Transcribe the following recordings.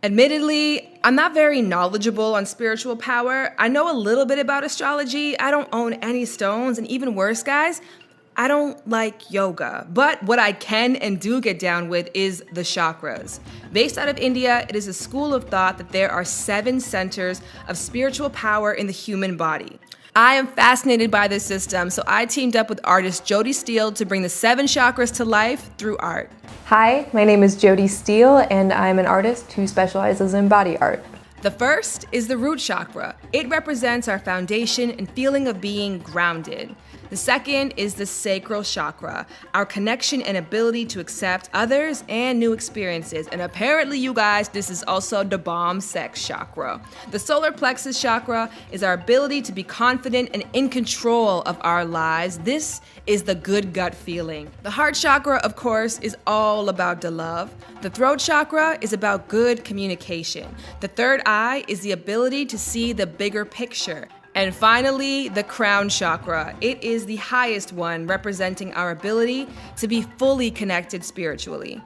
Admittedly, I'm not very knowledgeable on spiritual power. I know a little bit about astrology. I don't own any stones, and even worse, guys, I don't like yoga. But what I can and do get down with is the chakras. Based out of India, it is a school of thought that there are 7 centers of spiritual power in the human body. I am fascinated by this system, so I teamed up with artist Jody Steele to bring the 7 chakras to life through art. Hi, my name is Jody Steele, and I'm an artist who specializes in body art. The first is the root chakra. It represents our foundation and feeling of being grounded. The second is the sacral chakra, our connection and ability to accept others and new experiences. And apparently, you guys, this is also the bomb sex chakra. The solar plexus chakra is our ability to be confident and in control of our lives. This is the good gut feeling. The heart chakra, of course, is all about the love. The throat chakra is about good communication. The third eye is the ability to see the bigger picture. And finally, the crown chakra. It is the highest one, representing our ability to be fully connected spiritually.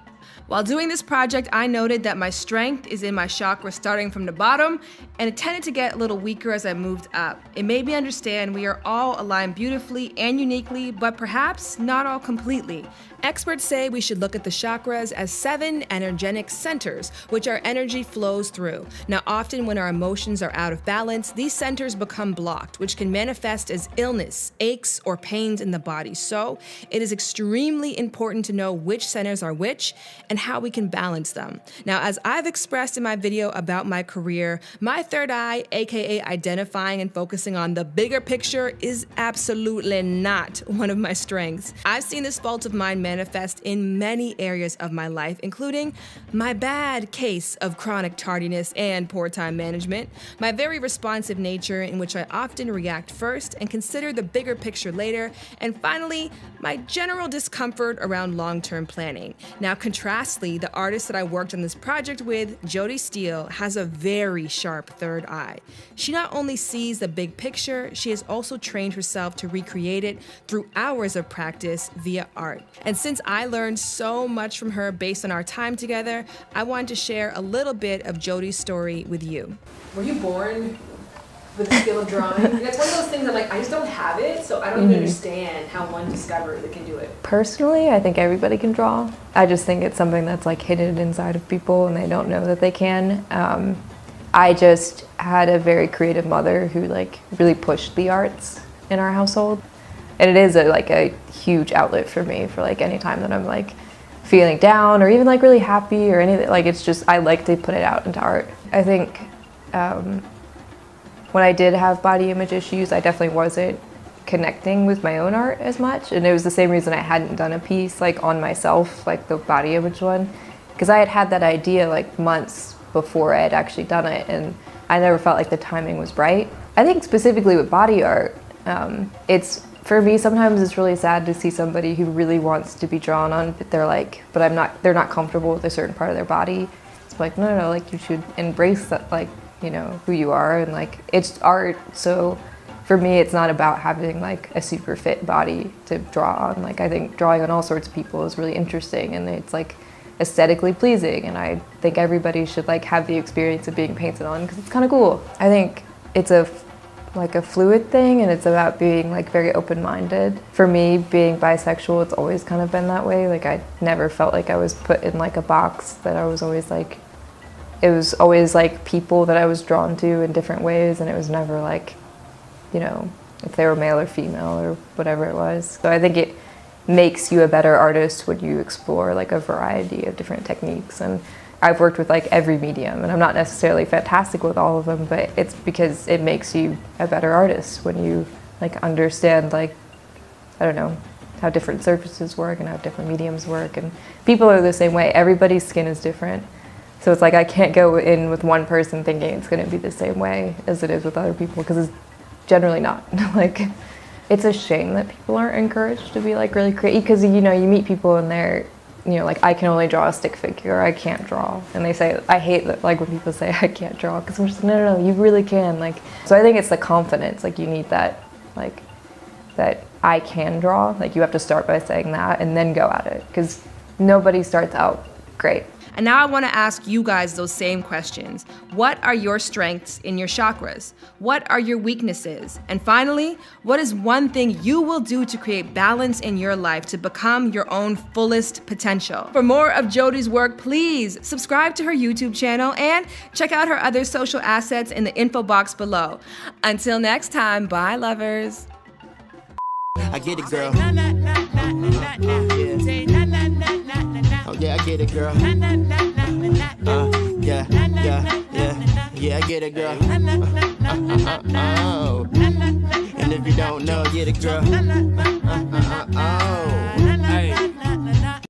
While doing this project, I noted that my strength is in my chakra starting from the bottom, and it tended to get a little weaker as I moved up. It made me understand we are all aligned beautifully and uniquely, but perhaps not all completely. Experts say we should look at the chakras as 7 energetic centers, which our energy flows through. Now, often when our emotions are out of balance, these centers become blocked, which can manifest as illness, aches, or pains in the body. So, it is extremely important to know which centers are which and how we can balance them. Now, as I've expressed in my video about my career, my third eye, aka identifying and focusing on the bigger picture, is absolutely not one of my strengths. I've seen this fault of mine manifest in many areas of my life, including my bad case of chronic tardiness and poor time management, my very responsive nature in which I often react first and consider the bigger picture later, and finally, my general discomfort around long-term planning. Now, contrastly, the artist that I worked on this project with, Jody Steele, has a very sharp third eye. She not only sees the big picture, she has also trained herself to recreate it through hours of practice via art. And since I learned so much from her based on our time together, I wanted to share a little bit of Jody's story with you. Were you born with the skill of drawing? That's one of those things I just don't have it, so I don't even understand how one discovers it can do it. Personally, I think everybody can draw. I just think it's something that's hidden inside of people and they don't know that they can. I just had a very creative mother who really pushed the arts in our household. And it is a huge outlet for me for any time that I'm feeling down or even really happy or anything. It's just, I like to put it out into art. I think when I did have body image issues, I definitely wasn't connecting with my own art as much. And it was the same reason I hadn't done a piece on myself, the body image one, because I had that idea months before I had actually done it. And I never felt like the timing was right. I think specifically with body art, for me, sometimes it's really sad to see somebody who really wants to be drawn on, but they're not comfortable with a certain part of their body. It's no, you should embrace that, who you are, and it's art. So for me, it's not about having a super fit body to draw on. I think drawing on all sorts of people is really interesting, and it's aesthetically pleasing, and I think everybody should have the experience of being painted on because it's kind of cool. I think it's a fluid thing, and it's about being very open-minded. For me, being bisexual, it's always kind of been that way. I never felt I was put in a box, that I was always it was always people that I was drawn to in different ways, and it was never if they were male or female or whatever it was. So I think it makes you a better artist when you explore a variety of different techniques. And I've worked with every medium, and I'm not necessarily fantastic with all of them, but it's because it makes you a better artist when you understand I don't know, how different surfaces work and how different mediums work. And people are the same way. Everybody's skin is different. So it's I can't go in with one person thinking it's going to be the same way as it is with other people, because it's generally not. It's a shame that people aren't encouraged to be really creative, because you meet people and they're I can only draw a stick figure, or I can't draw. And they say, I hate that, when people say I can't draw, because I'm just no, you really can. So I think it's the confidence, you need that, that I can draw. You have to start by saying that and then go at it, because nobody starts out great. And now I want to ask you guys those same questions. What are your strengths in your chakras? What are your weaknesses? And finally, what is one thing you will do to create balance in your life to become your own fullest potential? For more of Jodi's work, please subscribe to her YouTube channel and check out her other social assets in the info box below. Until next time, bye lovers. I get it, girl. Oh yeah, I get it, girl. Yeah, I get it, girl. Oh. And if you don't know, get it, girl. Oh.